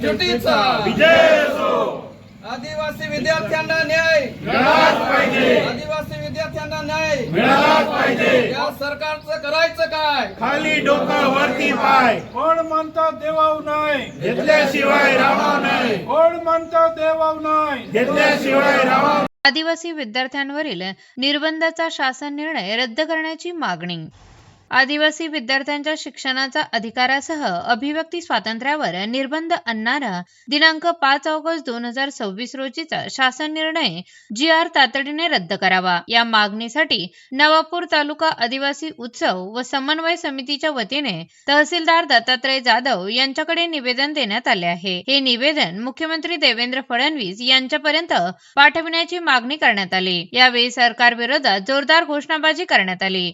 एकजुटीचा विजय असो। आदिवासी विद्यार्थ्यांना न्याय मिळालाच पाहिजे, आदिवासी विद्यार्थ्यांना न्याय मिळालाच पाहिजे। या सरकारचं करायचं काय? खाली डोकं वरती पाय, कोण म्हणतात देवाव नाही, घेतल्याशिवाय राहावं नाही, कोण म्हणतात देवाव नाही, घेतल्याशिवाय राहावं। आदिवासी विद्यार्थ्यांवरील निर्बंधाचा शासन निर्णय रद्द करण्याची मागणी। आदिवासी विद्यार्थ्यांच्या शिक्षणाचा अधिकारासह अभिव्यक्ती स्वातंत्र्यावर निर्बंध आणणारा दिनांक 5 ऑगस्ट 2026 रोजीचा शासन निर्णय GR तातडीने रद्द करावा। या मागणीसाठी नवापूर तालुका आदिवासी उत्सव व समन्वय समितीच्या वतीने तहसीलदार दत्तात्रय जाधव यांच्याकडे निवेदन देण्यात आले आहे। हे निवेदन मुख्यमंत्री देवेंद्र फडणवीस यांच्यापर्यंत पाठविण्याची मागणी करण्यात आली। यावेळी सरकार विरोधात जोरदार घोषणाबाजी करण्यात आली।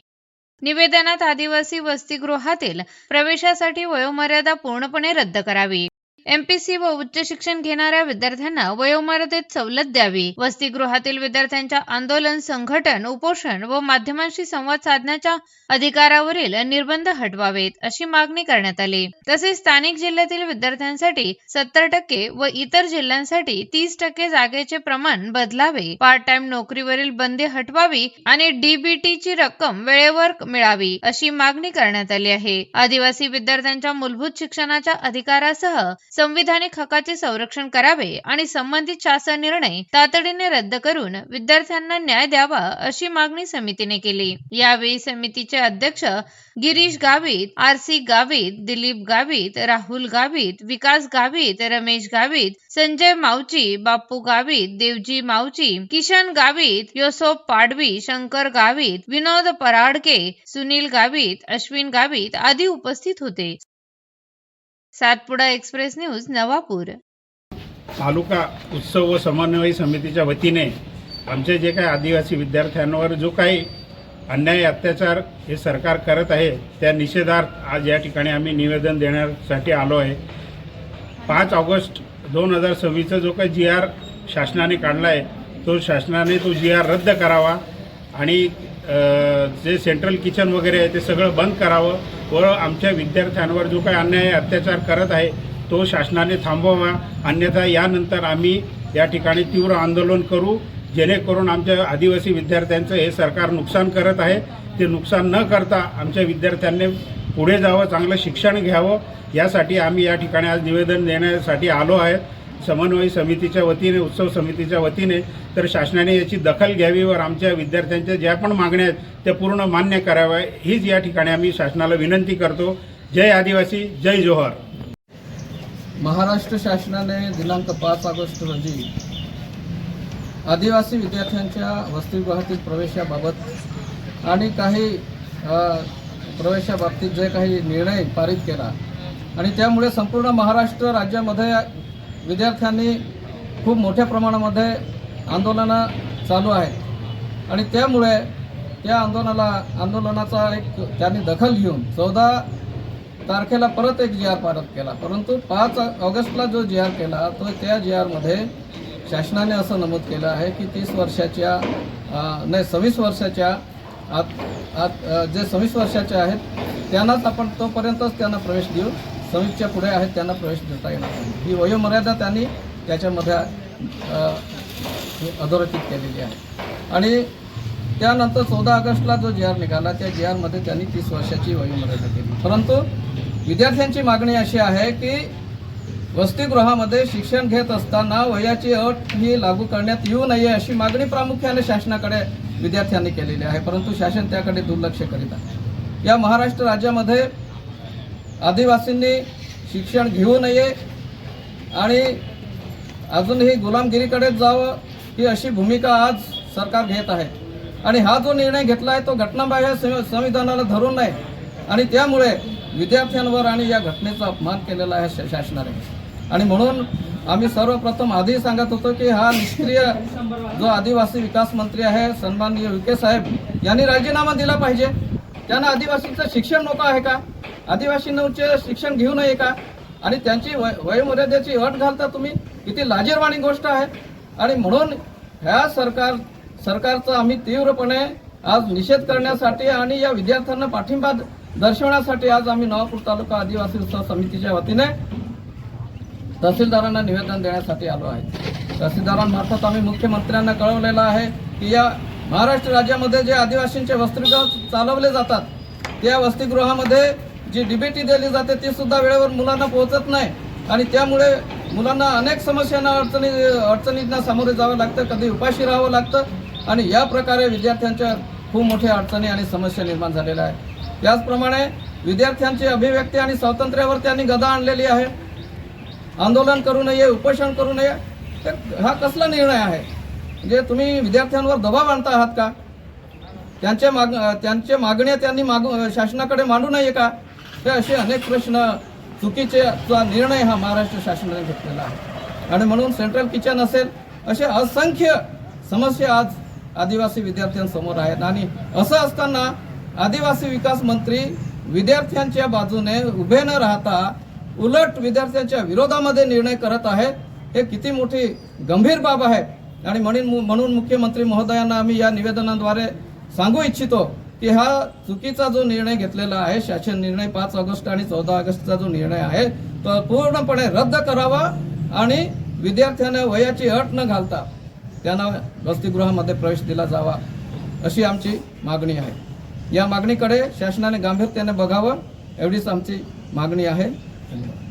निवेदनात आदिवासी वसतिगृहातील प्रवेशासाठी वयोमर्यादा पूर्णपणे रद्द करावी, MPC व उच्च शिक्षण घेणाऱ्या विद्यार्थ्यांना वयोमर्यादेत सवलत द्यावी, वसतिगृहातील विद्यार्थ्यांच्या आंदोलन, संघटन, उपोषण व माध्यमांशी संवाद साधण्याच्या अधिकारावरील निर्बंध हटवावेत अशी मागणी करण्यात आली। तसेच स्थानिक जिल्ह्यातील विद्यार्थ्यांसाठी 70% व इतर जिल्ह्यांसाठी 30% जागेचे प्रमाण बदलावे, पार्ट टाइम नोकरीवरील बंदी हटवावी आणि DBT ची रक्कम वेळेवर मिळावी अशी मागणी करण्यात आली आहे। आदिवासी विद्यार्थ्यांच्या मूलभूत शिक्षणाच्या अधिकारासह संविधानिक हक्काचे संरक्षण करावे आणि संबंधित शासन निर्णय तातडीने रद्द करून विद्यार्थ्यांना न्याय द्यावा अशी मागणी समितीने केली। यावेळी समितीचे अध्यक्ष गिरीश गावित, RC गावित, दिलीप गावित, राहुल गावित, विकास गावित, रमेश गावित, संजय मावची, बापू गावित, देवजी मावची, किशन गावित, योसोफ पाडवी, शंकर गावित, विनोद पराडके, सुनील गावित, अश्विन गावित आदी उपस्थित होते। Satpuda express news Navapur. तालुका उत्सव व समन्वय समितीच्या वतीने आमचे जे काही आदिवासी विद्यार्थ्यांवर जो काही अन्याय अत्याचार हे सरकार करत आहे त्या निषेधार्थ आज या ठिकाणी आम्ही निवेदन देण्यासाठी आलो आहे। 5 ऑगस्ट 2026 जो काही GR शासनाने काढला आहे तो शासनाने तो GR रद्द करावा आणि जे सेंट्रल किचन वगैरे आहे ते सगळं बंद करावं व आमच्या विद्यार्थ्यांवर जो काही अन्याय अत्याचार करत आहे तो शासनाने थांबवावा, अन्यथा यानंतर आम्ही या ठिकाणी तीव्र आंदोलन करू, जेणेकरून आमच्या आदिवासी विद्यार्थ्यांचं हे सरकार नुकसान करत आहे ते नुकसान न करता आमच्या विद्यार्थ्यांनी पुढे जावं, चांगलं शिक्षण घ्यावं यासाठी आम्ही या ठिकाणी आज निवेदन देण्यासाठी आलो आहे समन्वय समितीच्या वतीने, उत्सव समितीच्या वतीने। तर शासनाने याची दखल घ्यावी व आमच्या विद्यार्थ्यांच्या ज्या पण मागण्या आहेत त्या पूर्ण मान्य कराव्या हीच या ठिकाणी आम्ही शासनाला विनंती करतो। जय आदिवासी, जय जोहर। महाराष्ट्र शासनाने दिनांक 5 ऑगस्ट रोजी आदिवासी विद्यार्थ्यांच्या वसतिगृहातील प्रवेशाबाबत आणि काही प्रवेशाबाबतीत जे काही निर्णय पारित केला आणि त्यामुळे संपूर्ण महाराष्ट्र राज्यामध्ये विद्यार्थ्यांनी खूप मोठ्या प्रमाणामध्ये आंदोलनं चालू आहेत आणि त्यामुळे त्या आंदोलनाचा एक त्यांनी दखल घेऊन 14 तारखेला परत एक GR पारित केला। परंतु 5 ऑगस्टला जो GR केला तो त्या GRमध्ये शासनाने असं नमूद केलं आहे की 30 वर्षाच्या 26 वर्षाच्या जे 26 वर्षाचे आहेत त्यांनाच आपण तोपर्यंतच त्यांना प्रवेश देऊ, 26च्या पुढे आहेत त्यांना प्रवेश देता येणार नाही। ही वयोमर्यादा त्यांनी त्याच्यामध्ये अधोरेखित केलेली आहे आणि त्यानंतर 14 ऑगस्टला जो GR निघाला त्या GRमध्ये त्यांनी 30 वर्षाची वयोमर्यादा केली। परंतु विद्यार्थ्यांची मागणी अशी आहे की वसतिगृहामध्ये शिक्षण घेत असताना वयाची अट ही लागू करण्यात येऊ नये अशी मागणी प्रामुख्याने शासनाकडे विद्यार्थ्यांनी केलेली आहे, परंतु शासन त्याकडे दुर्लक्ष करीत आहे। या महाराष्ट्र राज्यामध्ये आदिवासींनी शिक्षण घेऊ नये आणि अजूनही गुलामगिरीकडे जावं ही अशी भूमिका आज सरकार घेत आहे आणि हा जो निर्णय घेतला आहे तो घटनाबाह्य संविधानाला धरून नाही आणि त्यामुळे विद्यार्थ्यांवर आणि या घटनेचा अपमान केलेला आहे शासनाने। आणि म्हणून आम्ही सर्वप्रथम आधी सांगत होतो की हा निष्क्रिय जो आदिवासी विकास मंत्री आहे सन्माननीय विखे साहेब यांनी राजीनामा दिला पाहिजे। त्यांना आदिवासींचं शिक्षण नको आहे का? आदिवासींचे शिक्षण घेऊ नये का? आणि त्यांची वयोमर्यादेची अट घालता तुम्ही, किती लाजिरवाणी गोष्ट आहे। आणि म्हणून ह्या सरकारचा आम्ही तीव्रपणे आज निषेध करण्यासाठी आणि या विद्यार्थ्यांना पाठिंबा दर्शवण्यासाठी आज आम्ही नवापूर तालुका आदिवासी उत्सव समितीच्या वतीने तहसीलदारांना निवेदन देण्यासाठी आलो आहे। तहसीलदारांमार्फत आम्ही मुख्यमंत्र्यांना कळवलेलं आहे की या महाराष्ट्र राज्यामध्ये जे आदिवासींचे वसतिगृह चालवले जातात त्या वसतिगृहामध्ये जी डीबीटी दिली जाते ती सुद्धा वेळेवर मुलांना पोहोचत नाही आणि त्यामुळे मुलांना अनेक समस्यांना अडचणींना सामोरे जावं लागतं, कधी उपाशी राहावं लागतं आणि या प्रकारे विद्यार्थ्यांच्या खूप मोठ्या अडचणी आणि समस्या निर्माण झालेल्या आहेत। त्याचप्रमाणे विद्यार्थ्यांची अभिव्यक्ती आणि स्वातंत्र्यावर त्यांनी गदा आणलेली आहे। आंदोलन करू नये, उपोषण करू नये, तर हा कसला निर्णय आहे? म्हणजे तुम्ही विद्यार्थ्यांवर दबाव आणता आहात का? त्यांच्या मागण्या त्यांनी शासनाकडे मांडू नये का? हे असे अनेक प्रश्न चुकीचा निर्णय हा महाराष्ट्र शासनाने घेतलेला आहे आणि म्हणून सेंट्रल किचन असेल असे असंख्य समस्या आज आदिवासी विद्यार्थ्यांसमोर आहेत आणि असं असताना आदिवासी विकास मंत्री विद्यार्थ्यांच्या बाजूने उभे न राहता उलट विद्यार्थ्यांच्या विरोधामध्ये निर्णय करत आहेत। हे किती मोठी गंभीर बाब आहे आणि म्हणून मुख्यमंत्री महोदयांना आम्ही या निवेदनाद्वारे सांगू इच्छितो की हा चुकीचा जो निर्णय घेतलेला आहे, शासन निर्णय 5 ऑगस्ट आणि 14 ऑगस्टचा जो निर्णय आहे तो पूर्णपणे रद्द करावा आणि विद्यार्थ्यांना वयाची अट न घालता त्यांना वसतिगृहामध्ये प्रवेश दिला जावा अशी आमची मागणी आहे। या मागणीकडे शासनाने गांभीर्याने बघावं एवढीच आमची मागणी आहे। धन्यवाद।